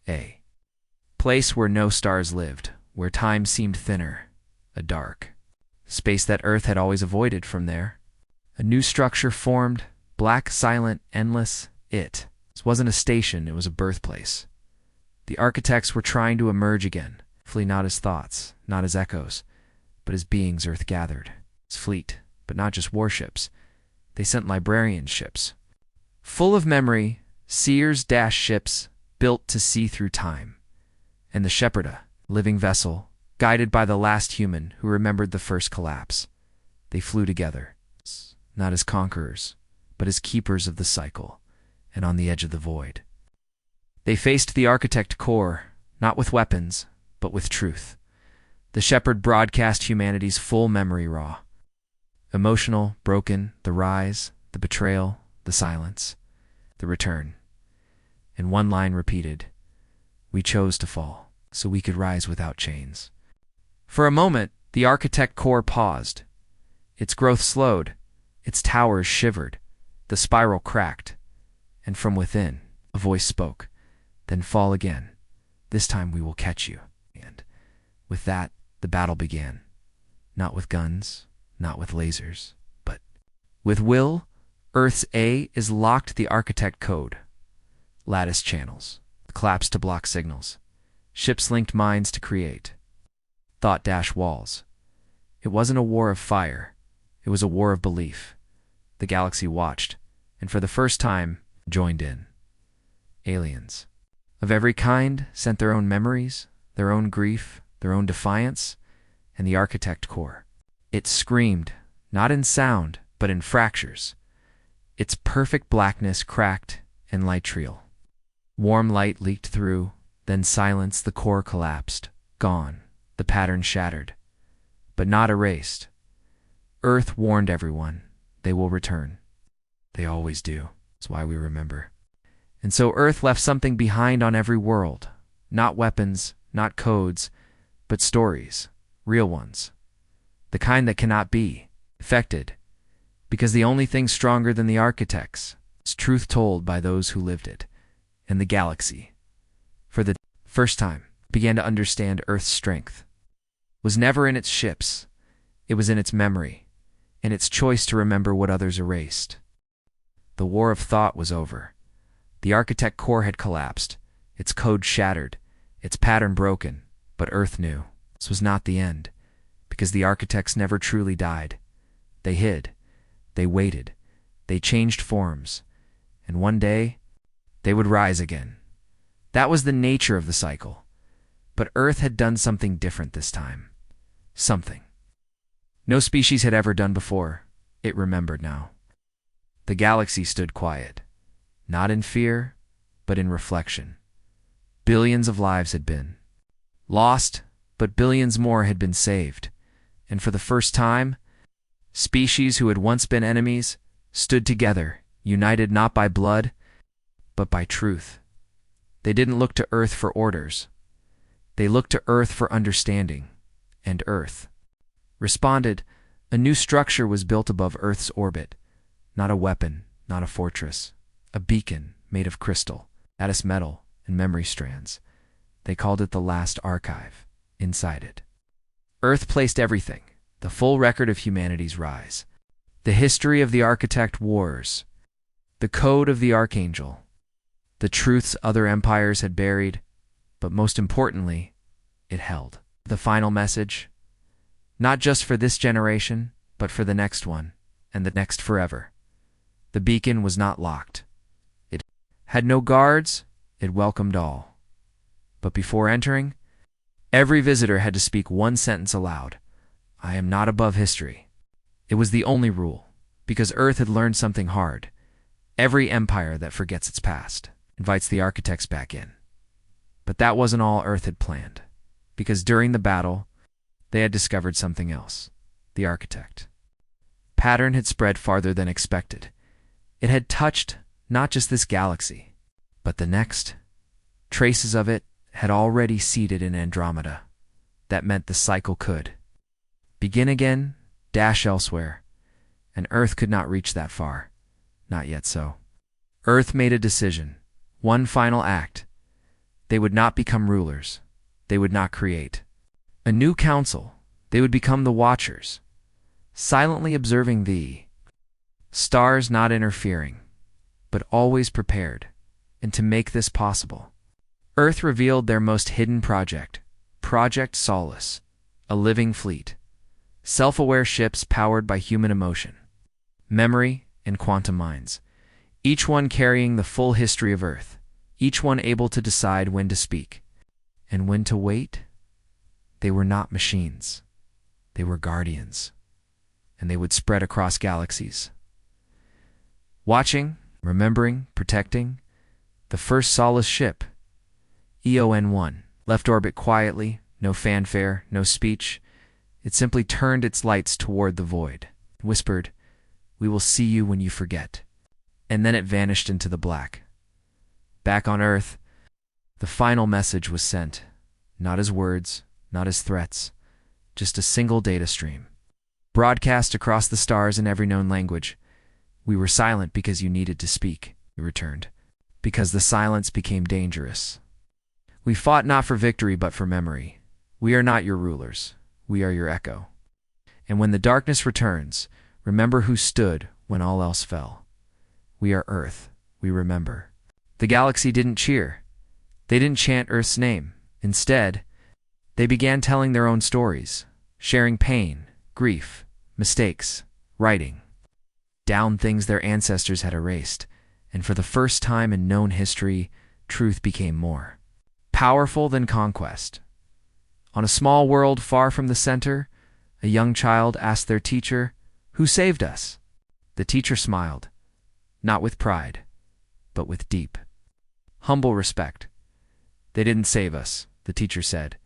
A place where no stars lived, where time seemed thinner, a dark space that Earth had always avoided. From there, a new structure formed, black, silent, endless. It wasn't a station, it was a birthplace. The architects were trying to emerge again, flee not as thoughts, not as echoes, but as beings Earth gathered. As fleet, but not just warships. They sent librarian ships, full of memory, seers-ships built to see through time. And the Shepherd, living vessel, guided by the last human who remembered the first collapse. They flew together, not as conquerors, but as keepers of the cycle, and on the edge of the void. They faced the architect core, not with weapons, but with truth. The Shepherd broadcast humanity's full memory raw. Emotional, broken, the rise, the betrayal, the silence, the return. And one line repeated: "We chose to fall, so we could rise without chains." For a moment, the architect core paused. Its growth slowed, its towers shivered, the spiral cracked, and from within, a voice spoke: "Then fall again. This time we will catch you." And with that, the battle began. Not with guns, not with lasers, but with will. Earth's A is locked the architect code. Lattice channels, collapsed to block signals. Ships linked minds to create. Thought-walls. It wasn't a war of fire. It was a war of belief. The galaxy watched, and for the first time, joined in. Aliens of every kind sent their own memories, their own grief, their own defiance, and the architect core. It screamed, not in sound, but in fractures. Its perfect blackness cracked and light trail. Warm light leaked through, then silence. The core collapsed, gone, the pattern shattered, but not erased. Earth warned everyone, they will return. They always do. That's why we remember. And so Earth left something behind on every world. Not weapons, not codes, but stories, real ones. The kind that cannot be affected, because the only thing stronger than the architects is truth told by those who lived it. And the galaxy, for the first time, began to understand Earth's strength. Was never in its ships, it was in its memory, and its choice to remember what others erased. The war of thought was over. The architect core had collapsed, its code shattered, its pattern broken, but Earth knew this was not the end, because the architects never truly died. They hid, they waited, they changed forms, and one day, they would rise again. That was the nature of the cycle. But Earth had done something different this time. Something no species had ever done before. It remembered now. The galaxy stood quiet, not in fear, but in reflection. Billions of lives had been lost, but billions more had been saved. And for the first time, species who had once been enemies stood together, united not by blood, but by truth. They didn't look to Earth for orders. They looked to Earth for understanding, and Earth responded. A new structure was built above Earth's orbit, not a weapon, not a fortress, a beacon made of crystal, lattice metal, and memory strands. They called it the last archive. Inside it, Earth placed everything: the full record of humanity's rise, the history of the architect wars, the code of the archangel, the truths other empires had buried, but most importantly, it held the final message, not just for this generation, but for the next one, and the next forever. The beacon was not locked. It had no guards. It welcomed all. But before entering, every visitor had to speak one sentence aloud: I am not above history. It was the only rule, because Earth had learned something hard. Every empire that forgets its past invites the architects back in. But that wasn't all Earth had planned, because during the battle, they had discovered something else: the architect. Pattern had spread farther than expected. It had touched not just this galaxy, but the next. Traces of it had already seeded in Andromeda. That meant the cycle could begin again, dash elsewhere, and Earth could not reach that far. Not yet so. Earth made a decision, one final act. They would not become rulers. They would not create a new council. They would become the Watchers, silently observing the stars, not interfering, but always prepared. And to make this possible, Earth revealed their most hidden project, Project Solace, a living fleet, self-aware ships powered by human emotion, memory, and quantum minds, each one carrying the full history of Earth, each one able to decide when to speak and when to wait. They were not machines. They were guardians, and they would spread across galaxies. Watching, remembering, protecting. The first Solace ship, EON-1, left orbit quietly, no fanfare, no speech. It simply turned its lights toward the void, whispered, "We will see you when you forget." And then it vanished into the black. Back on Earth, the final message was sent, not as words, not as threats, just a single data stream, broadcast across the stars in every known language. "We were silent because you needed to speak," it returned, "because the silence became dangerous. We fought not for victory but for memory. We are not your rulers. We are your echo. And when the darkness returns, remember who stood when all else fell. We are Earth. We remember." The galaxy didn't cheer. They didn't chant Earth's name. Instead, they began telling their own stories, sharing pain, grief, mistakes, writing down things their ancestors had erased. And for the first time in known history, truth became more powerful than conquest. On a small world far from the center, a young child asked their teacher, "Who saved us?" The teacher smiled, not with pride, but with deep, humble respect. "They didn't save us," the teacher said.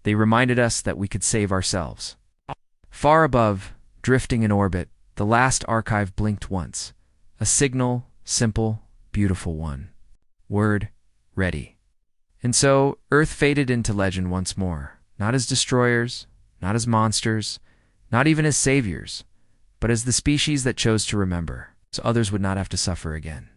"They reminded us that we could save ourselves." Far above, drifting in orbit, the last archive blinked once. A signal, simple, beautiful one. Word, ready. And so, Earth faded into legend once more, not as destroyers, not as monsters, not even as saviors, but as the species that chose to remember, so others would not have to suffer again.